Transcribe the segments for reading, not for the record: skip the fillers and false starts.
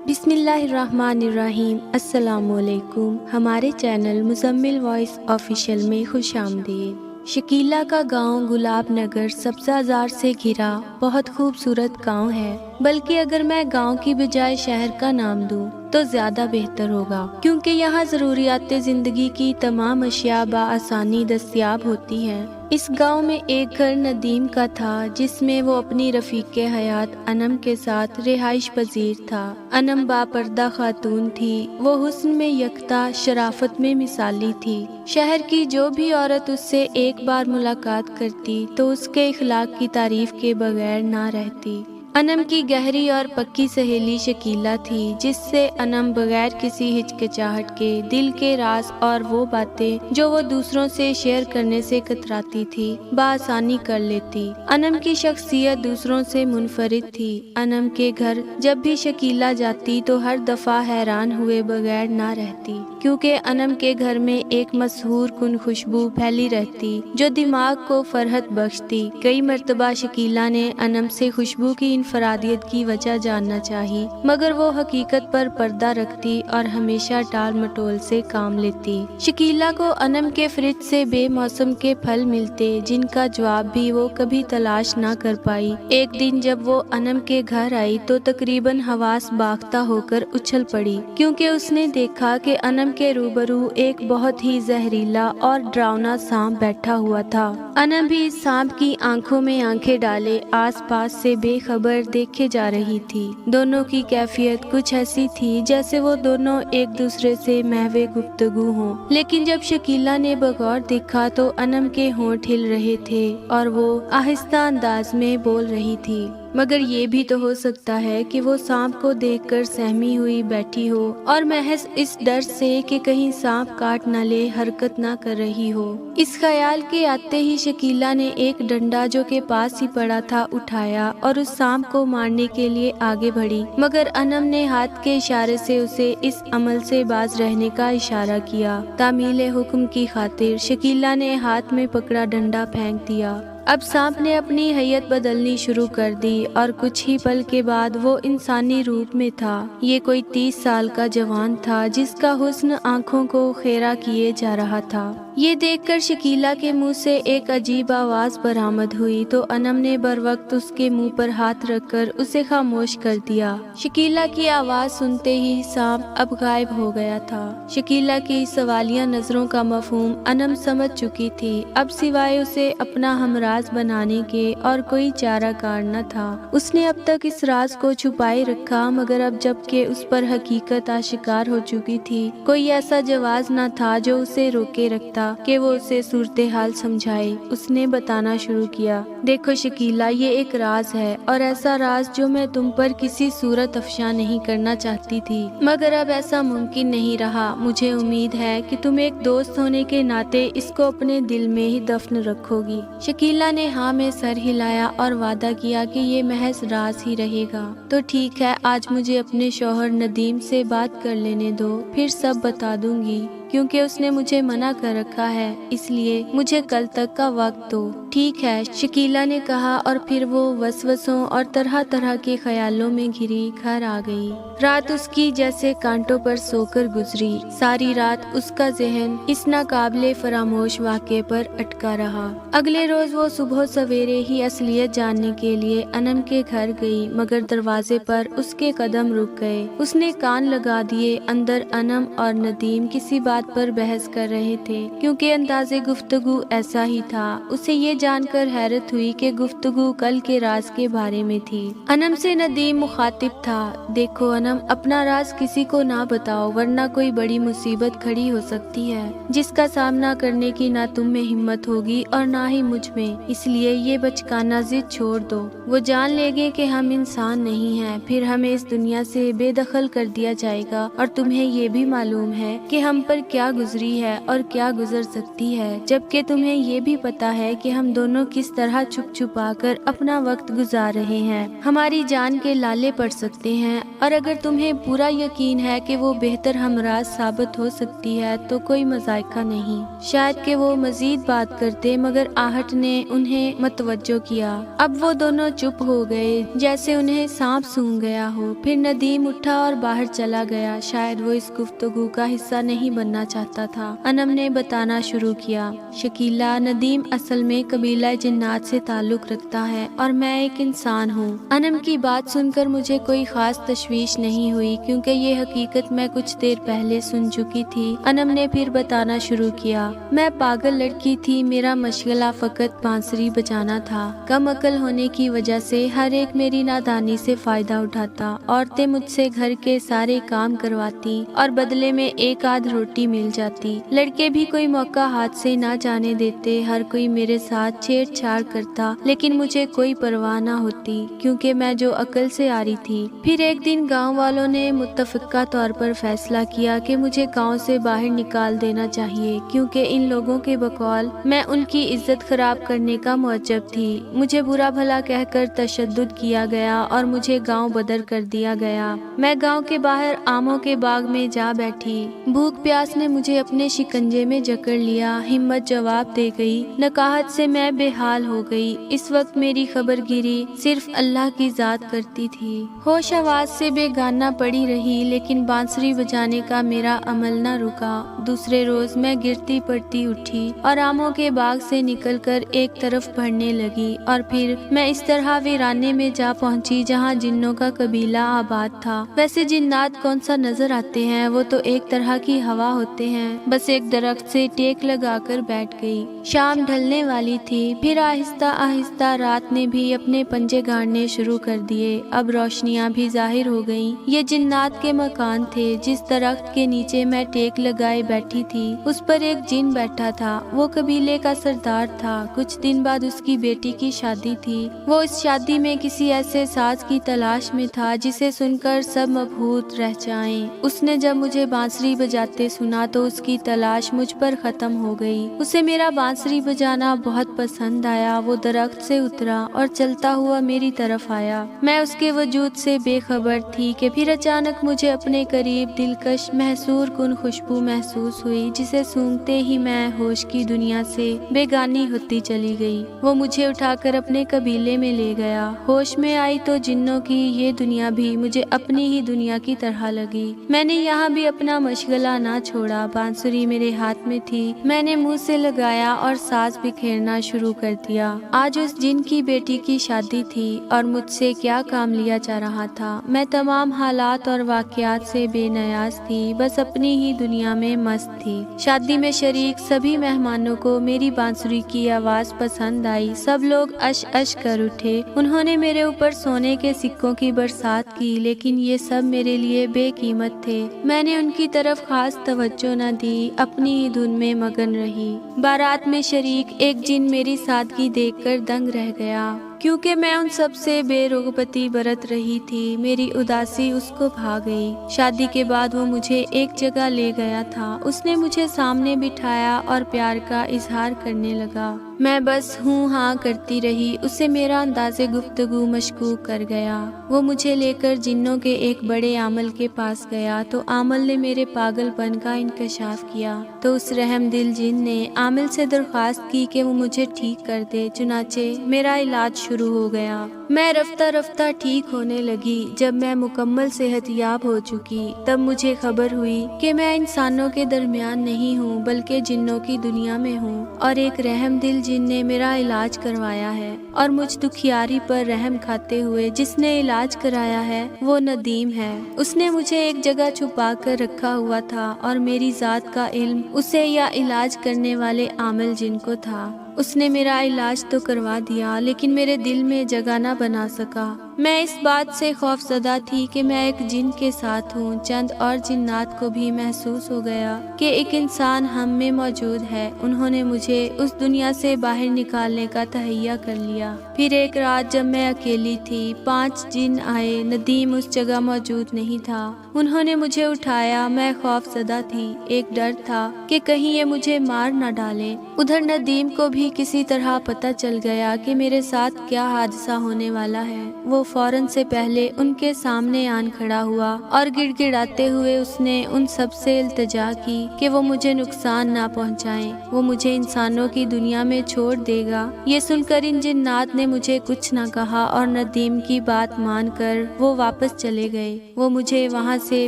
بسم اللہ الرحمن الرحیم۔ السلام علیکم۔ ہمارے چینل مزمل وائس آفیشیل میں خوش آمدید۔ شکیلا کا گاؤں گلاب نگر سبزہ زار سے گھرا بہت خوبصورت گاؤں ہے، بلکہ اگر میں گاؤں کی بجائے شہر کا نام دوں تو زیادہ بہتر ہوگا، کیونکہ یہاں ضروریات زندگی کی تمام اشیاء بآسانی دستیاب ہوتی ہیں۔ اس گاؤں میں ایک گھر ندیم کا تھا جس میں وہ اپنی رفیق حیات انم کے ساتھ رہائش پذیر تھا۔ انم باپردہ خاتون تھی، وہ حسن میں یکتا، شرافت میں مثالی تھی۔ شہر کی جو بھی عورت اس سے ایک بار ملاقات کرتی تو اس کے اخلاق کی تعریف کے بغیر نہ رہتی۔ انم کی گہری اور پکی سہیلی شکیلا تھی، جس سے انم بغیر کسی ہچکچاہٹ کے دل کے راز اور وہ باتیں جو وہ دوسروں سے شیئر کرنے سے کتراتی تھی بآسانی کر لیتی۔ انم کی شخصیت دوسروں سے منفرد تھی۔ انم کے گھر جب بھی شکیلا جاتی تو ہر دفعہ حیران ہوئے بغیر نہ رہتی، کیونکہ انم کے گھر میں ایک مسحور کن خوشبو پھیلی رہتی جو دماغ کو فرحت بخشتی۔ کئی مرتبہ شکیلا نے انم سے خوشبو کی انفرادیت کی وجہ جاننا چاہی، مگر وہ حقیقت پر پردہ رکھتی اور ہمیشہ ٹال مٹول سے کام لیتی۔ شکیلا کو انم کے فریج سے بے موسم کے پھل ملتے، جن کا جواب بھی وہ کبھی تلاش نہ کر پائی۔ ایک دن جب وہ انم کے گھر آئی تو تقریباً حواس باختہ ہو کر اچھل پڑی، کیونکہ اس نے دیکھا کہ انم کے روبرو ایک بہت ہی زہریلا اور ڈراؤنا سانپ بیٹھا ہوا تھا۔ انم بھی اس سانپ کی آنکھوں میں آنکھیں ڈالے آس پاس سے بے خبر دیکھے جا رہی تھی۔ دونوں کی کیفیت کچھ ایسی تھی جیسے وہ دونوں ایک دوسرے سے محو گفتگو ہوں، لیکن جب شکیلا نے بغور دیکھا تو انم کے ہونٹ ہل رہے تھے اور وہ آہستہ انداز میں بول رہی تھی، مگر یہ بھی تو ہو سکتا ہے کہ وہ سانپ کو دیکھ کر سہمی ہوئی بیٹھی ہو اور محض اس ڈر سے کہ کہیں سانپ کاٹ نہ لے حرکت نہ کر رہی ہو۔ اس خیال کے آتے ہی شکیلا نے ایک ڈنڈا جو کہ پاس ہی پڑا تھا اٹھایا اور اس سانپ کو مارنے کے لیے آگے بڑھی، مگر انم نے ہاتھ کے اشارے سے اسے اس عمل سے باز رہنے کا اشارہ کیا۔ تعمیل حکم کی خاطر شکیلا نے ہاتھ میں پکڑا ڈنڈا پھینک دیا۔ اب سانپ نے اپنی حیت بدلنی شروع کر دی اور کچھ ہی پل کے بعد وہ انسانی روپ میں تھا۔ یہ کوئی 30 سال کا جوان تھا جس کا حسن آنکھوں کو خیرہ کیے جا رہا تھا۔ یہ دیکھ کر شکیلا کے منہ سے ایک عجیب آواز برآمد ہوئی تو انم نے بروقت اس کے منہ پر ہاتھ رکھ کر اسے خاموش کر دیا۔ شکیلا کی آواز سنتے ہی سانپ اب غائب ہو گیا تھا۔ شکیلا کی سوالیہ نظروں کا مفہوم انم سمجھ چکی تھی۔ اب سوائے اسے اپنا ہمراز بنانے کے اور کوئی چارہ کار نہ تھا۔ اس نے اب تک اس راز کو چھپائے رکھا، مگر اب جب کہ اس پر حقیقت آشکار ہو چکی تھی، کوئی ایسا جواز نہ تھا جو اسے روکے رکھتا کہ وہ اسے صورتحال سمجھائے۔ اس نے بتانا شروع کیا، دیکھو شکیلا، یہ ایک راز ہے اور ایسا راز جو میں تم پر کسی صورت افشا نہیں کرنا چاہتی تھی، مگر اب ایسا ممکن نہیں رہا۔ مجھے امید ہے کہ تم ایک دوست ہونے کے ناطے اس کو اپنے دل میں ہی دفن رکھو گی۔ شکیلا نے ہاں میں سر ہلایا اور وعدہ کیا کہ یہ محض راز ہی رہے گا۔ تو ٹھیک ہے، آج مجھے اپنے شوہر ندیم سے بات کر لینے دو، پھر سب بتا دوں گی، کیونکہ اس نے مجھے منع کر رکھا ہے، اس لیے مجھے کل تک کا وقت دو۔ ٹھیک ہے، شکیلا نے کہا، اور پھر وہ وسوسوں اور طرح طرح کے خیالوں میں گھری گھر آ گئی۔ رات اس کی جیسے کانٹوں پر سو کر گزری۔ ساری رات اس کا ذہن اس ناقابل فراموش واقعے پر اٹکا رہا۔ اگلے روز وہ صبح سویرے ہی اصلیت جاننے کے لیے انم کے گھر گئی، مگر دروازے پر اس کے قدم رک گئے۔ اس نے کان لگا دیے۔ اندر انم اور ندیم کسی بات پر بحث کر رہے تھے، کیونکہ انداز گفتگو ایسا ہی تھا۔ اسے یہ جان کر حیرت ہوئی کہ گفتگو کل کے راز کے بارے میں تھی۔ انم سے ندیم مخاطب تھا، دیکھو انم، اپنا راز کسی کو نہ بتاؤ، ورنہ کوئی بڑی مصیبت کھڑی ہو سکتی ہے جس کا سامنا کرنے کی نہ تم میں ہمت ہوگی اور نہ ہی مجھ میں۔ اس لیے یہ بچکانہ ضد چھوڑ دو۔ وہ جان لیں گے کہ ہم انسان نہیں ہیں، پھر ہمیں اس دنیا سے بے دخل کر دیا جائے گا، اور تمہیں یہ بھی معلوم ہے کہ ہم پر کیا گزری ہے اور کیا گزر سکتی ہے، جبکہ تمہیں یہ بھی پتا ہے کہ ہم ہم دونوں کس طرح چھپ چھپا کر اپنا وقت گزار رہے ہیں۔ ہماری جان کے لالے پڑ سکتے ہیں، اور اگر تمہیں پورا یقین ہے کہ وہ بہتر ہمراز ثابت ہو سکتی ہے تو کوئی مذائقہ نہیں۔ شاید کہ وہ مزید بات کرتے، مگر آہٹ نے انہیں متوجہ کیا۔ اب وہ دونوں چپ ہو گئے، جیسے انہیں سانپ سونگھ گیا ہو۔ پھر ندیم اٹھا اور باہر چلا گیا۔ شاید وہ اس گفتگو کا حصہ نہیں بننا چاہتا تھا۔ انم نے بتانا شروع کیا، شکیلا، ندیم اصل میں قبیلہ جنات سے تعلق رکھتا ہے اور میں ایک انسان ہوں۔ انم کی بات سن کر مجھے کوئی خاص تشویش نہیں ہوئی، کیونکہ یہ حقیقت میں کچھ دیر پہلے سن چکی تھی۔ انم نے پھر بتانا شروع کیا، میں پاگل لڑکی تھی، میرا مشغلہ فقط بانسری بجانا تھا۔ کم عقل ہونے کی وجہ سے ہر ایک میری نادانی سے فائدہ اٹھاتا۔ عورتیں مجھ سے گھر کے سارے کام کرواتی اور بدلے میں ایک آدھ روٹی مل جاتی۔ لڑکے بھی کوئی موقع ہاتھ سے نہ جانے دیتے، ہر کوئی میرے ساتھ چھیڑ چھاڑ کرتا، لیکن مجھے کوئی پرواہ نہ ہوتی، کیونکہ میں جو عقل سے آ رہی تھی۔ پھر ایک دن گاؤں والوں نے متفقہ طور پر فیصلہ کیا کہ مجھے گاؤں سے باہر نکال دینا چاہیے، کیونکہ ان لوگوں کے بقول میں ان کی عزت خراب کرنے کا معجب تھی۔ مجھے برا بھلا کہہ کر تشدد کیا گیا اور مجھے گاؤں بدر کر دیا گیا۔ میں گاؤں کے باہر آموں کے باغ میں جا بیٹھی۔ بھوک پیاس نے مجھے اپنے شکنجے میں جکڑ لیا، ہمت جواب دے گئی، نکاہت سے میں بے حال ہو گئی۔ اس وقت میری خبر گیری صرف اللہ کی ذات کرتی تھی۔ ہوش آواز سے بے گانہ پڑی رہی، لیکن بانسری بجانے کا میرا عمل نہ رکا۔ دوسرے روز میں گرتی پڑتی اٹھی اور آموں کے باغ سے نکل کر ایک طرف بڑھنے لگی، اور پھر میں اس طرح ویرانے میں جا پہنچی جہاں جنوں کا قبیلہ آباد تھا۔ ویسے جنات کون سا نظر آتے ہیں، وہ تو ایک طرح کی ہوا ہوتے ہیں۔ بس ایک درخت سے ٹیک لگا کر بیٹھ گئی۔ شام ڈھلنے والی تھی، پھر آہستہ آہستہ رات نے بھی اپنے پنجے گاڑنے شروع کر دیے۔ اب روشنیاں بھی ظاہر ہو گئیں۔ یہ جنات کے مکان تھے۔ جس درخت کے نیچے میں ٹیک لگائے بیٹھی تھی، اس پر ایک جن بیٹھا تھا۔ وہ قبیلے کا سردار تھا۔ کچھ دن بعد اس کی بیٹی کی شادی تھی۔ وہ اس شادی میں کسی ایسے ساز کی تلاش میں تھا جسے سن کر سب مبہوت رہ جائیں۔ اس نے جب مجھے بانسری بجاتے سنا تو اس کی تلاش مجھ پر ختم ہو گئی۔ اسے میرا بانسری بجانا بہت پسند آیا۔ وہ درخت سے اترا اور چلتا ہوا میری طرف آیا۔ میں اس کے وجود سے بے خبر تھی کہ پھر اچانک مجھے اپنے قریب دلکش محسور کن خوشبو محسوس ہوئی، جسے سونگھتے ہی میں ہوش کی دنیا سے بیگانی ہوتی چلی گئی۔ وہ مجھے اٹھا کر اپنے قبیلے میں لے گیا۔ ہوش میں آئی تو جنوں کی یہ دنیا بھی مجھے اپنی ہی دنیا کی طرح لگی۔ میں نے یہاں بھی اپنا مشغلہ نہ چھوڑا۔ بانسری میرے ہاتھ میں تھی، میں نے منہ سے لگایا اور ساز بکھیرنا شروع کر دیا۔ آج اس جن کی بیٹی کی شادی تھی اور مجھ سے کیا کام لیا جا رہا تھا۔ میں تمام حالات اور واقعات سے بے نیاز تھی، بس اپنی ہی دنیا میں مست تھی۔ شادی میں شریک سبھی مہمانوں کو میری بانسری کی آواز پسند آئی۔ سب لوگ اش اش کر اٹھے۔ انہوں نے میرے اوپر سونے کے سکوں کی برسات کی، لیکن یہ سب میرے لیے بے قیمت تھے۔ میں نے ان کی طرف خاص توجہ نہ دی، اپنی ہی دھن میں مگن رہی۔ بارات میں شریک ایک جن میری سادگی دیکھ کر دنگ رہ گیا، کیونکہ میں ان سب سے بے رغبتی برت رہی تھی۔ میری اداسی اس کو بھا گئی۔ شادی کے بعد وہ مجھے ایک جگہ لے گیا تھا۔ اس نے مجھے سامنے بٹھایا اور پیار کا اظہار کرنے لگا۔ میں بس ہوں ہاں کرتی رہی۔ اسے میرا انداز گفتگو مشکوک کر گیا۔ وہ مجھے لے کر جنوں کے ایک بڑے عامل کے پاس گیا تو عامل نے میرے پاگل پن کا انکشاف کیا۔ تو اس رحم دل جن نے عامل سے درخواست کی کہ وہ مجھے ٹھیک کر دے۔ چنانچہ میرا علاج شروع ہو گیا۔ میں رفتہ رفتہ ٹھیک ہونے لگی۔ جب میں مکمل صحت یاب ہو چکی، تب مجھے خبر ہوئی کہ میں انسانوں کے درمیان نہیں ہوں بلکہ جنوں کی دنیا میں ہوں، اور ایک رحم دل جن نے میرا علاج کروایا ہے، اور مجھ دکھیاری پر رحم کھاتے ہوئے جس نے علاج کرایا ہے وہ ندیم ہے۔ اس نے مجھے ایک جگہ چھپا کر رکھا ہوا تھا اور میری ذات کا علم اسے یا علاج کرنے والے عامل جن کو تھا۔ اس نے میرا علاج تو کروا دیا، لیکن میرے دل میں جگہ نہ بنا سکا۔ میں اس بات سے خوف زدہ تھی کہ میں ایک جن کے ساتھ ہوں۔ چند اور جنات کو بھی محسوس ہو گیا کہ ایک انسان ہم میں موجود ہے۔ انہوں نے مجھے اس دنیا سے باہر نکالنے کا تہیہ کر لیا۔ پھر ایک رات جب میں اکیلی تھی، 5 جن آئے۔ ندیم اس جگہ موجود نہیں تھا۔ انہوں نے مجھے اٹھایا۔ میں خوف زدہ تھی۔ ایک ڈر تھا کہ کہیں یہ مجھے مار نہ ڈالیں۔ ادھر ندیم کو بھی بھی کسی طرح پتہ چل گیا کہ میرے ساتھ کیا حادثہ ہونے والا ہے۔ وہ فوراً سے پہلے ان کے سامنے آن کھڑا ہوا اور گڑ گڑاتے ہوئے اس نے ان سب سے التجا کی کہ وہ مجھے نقصان نہ پہنچائیں، وہ مجھے انسانوں کی دنیا میں چھوڑ دے گا۔ یہ سن کر ان جنات نے مجھے کچھ نہ کہا اور ندیم کی بات مان کر وہ واپس چلے گئے۔ وہ مجھے وہاں سے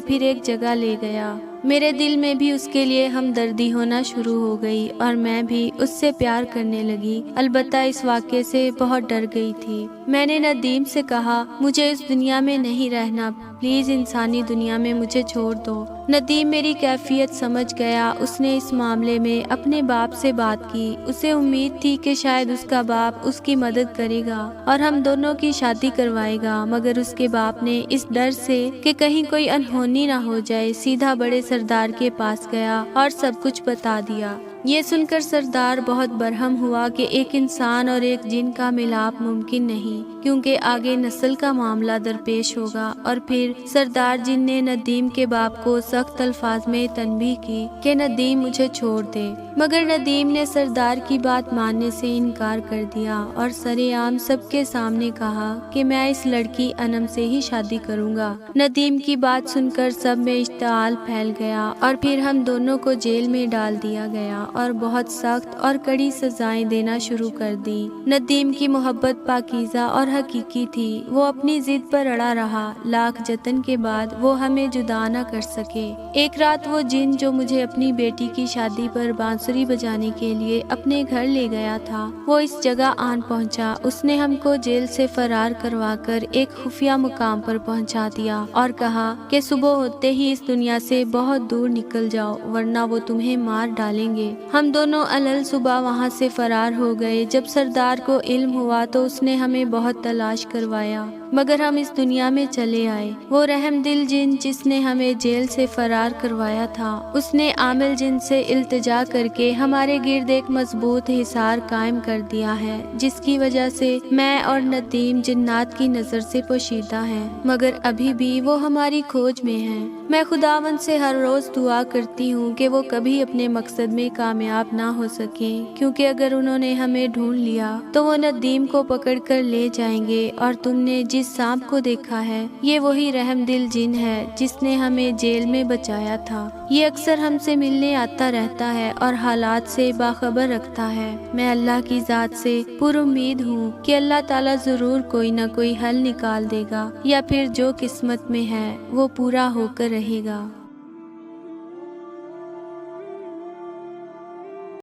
پھر ایک جگہ لے گیا۔ میرے دل میں بھی اس کے لیے ہمدردی ہونا شروع ہو گئی اور میں بھی اس سے پیار کرنے لگی، البتہ اس واقعے سے بہت ڈر گئی تھی۔ میں نے ندیم سے کہا، مجھے اس دنیا میں نہیں رہنا، پلیز انسانی دنیا میں مجھے چھوڑ دو۔ ندیم میری کیفیت سمجھ گیا۔ اس نے اس معاملے میں اپنے باپ سے بات کی۔ اسے امید تھی کہ شاید اس کا باپ اس کی مدد کرے گا اور ہم دونوں کی شادی کروائے گا، مگر اس کے باپ نے اس ڈر سے کہ کہیں کوئی انہونی نہ ہو جائے سیدھا بڑے سردار کے پاس گیا اور سب کچھ بتا دیا۔ یہ سن کر سردار بہت برہم ہوا کہ ایک انسان اور ایک جن کا ملاپ ممکن نہیں، کیونکہ آگے نسل کا معاملہ درپیش ہوگا، اور پھر سردار جن نے ندیم کے باپ کو سخت الفاظ میں تنبیہ کی کہ ندیم مجھے چھوڑ دے، مگر ندیم نے سردار کی بات ماننے سے انکار کر دیا اور سرے عام سب کے سامنے کہا کہ میں اس لڑکی انم سے ہی شادی کروں گا۔ ندیم کی بات سن کر سب میں اشتعال پھیل گیا اور پھر ہم دونوں کو جیل میں ڈال دیا گیا اور بہت سخت اور کڑی سزائیں دینا شروع کر دی۔ ندیم کی محبت پاکیزہ اور حقیقی تھی۔ وہ اپنی ضد پر اڑا رہا، لاکھ جتن کے بعد وہ ہمیں جدا نہ کر سکے۔ ایک رات وہ جن جو مجھے اپنی بیٹی کی شادی پر بانسری بجانے کے لیے اپنے گھر لے گیا تھا، وہ اس جگہ آن پہنچا۔ اس نے ہم کو جیل سے فرار کروا کر ایک خفیہ مقام پر پہنچا دیا اور کہا کہ صبح ہوتے ہی اس دنیا سے بہت دور نکل جاؤ، ورنہ وہ تمہیں مار ڈالیں گے۔ ہم دونوں علل صبح وہاں سے فرار ہو گئے۔ جب سردار کو علم ہوا تو اس نے ہمیں بہت تلاش کروایا، مگر ہم اس دنیا میں چلے آئے۔ وہ رحم دل جن جس نے ہمیں جیل سے فرار کروایا تھا، اس نے عامل جن سے التجا کر کے ہمارے گرد ایک مضبوط حصار قائم کر دیا ہے، جس کی وجہ سے میں اور ندیم جنات کی نظر سے پوشیدہ ہیں، مگر ابھی بھی وہ ہماری کھوج میں ہیں۔ میں خداوند سے ہر روز دعا کرتی ہوں کہ وہ کبھی اپنے مقصد میں کامیاب نہ ہو سکیں، کیونکہ اگر انہوں نے ہمیں ڈھونڈ لیا تو وہ ندیم کو پکڑ کر لے جائیں گے، اور تم نے جس سانپ کو دیکھا ہے یہ وہی رحم دل جن ہے جس نے ہمیں جیل میں بچایا تھا۔ یہ اکثر ہم سے ملنے آتا رہتا ہے اور حالات سے باخبر رکھتا ہے۔ میں اللہ کی ذات سے پر امید ہوں کہ اللہ تعالیٰ ضرور کوئی نہ کوئی حل نکال دے گا، یا پھر جو قسمت میں ہے وہ پورا ہو کر رہے گا۔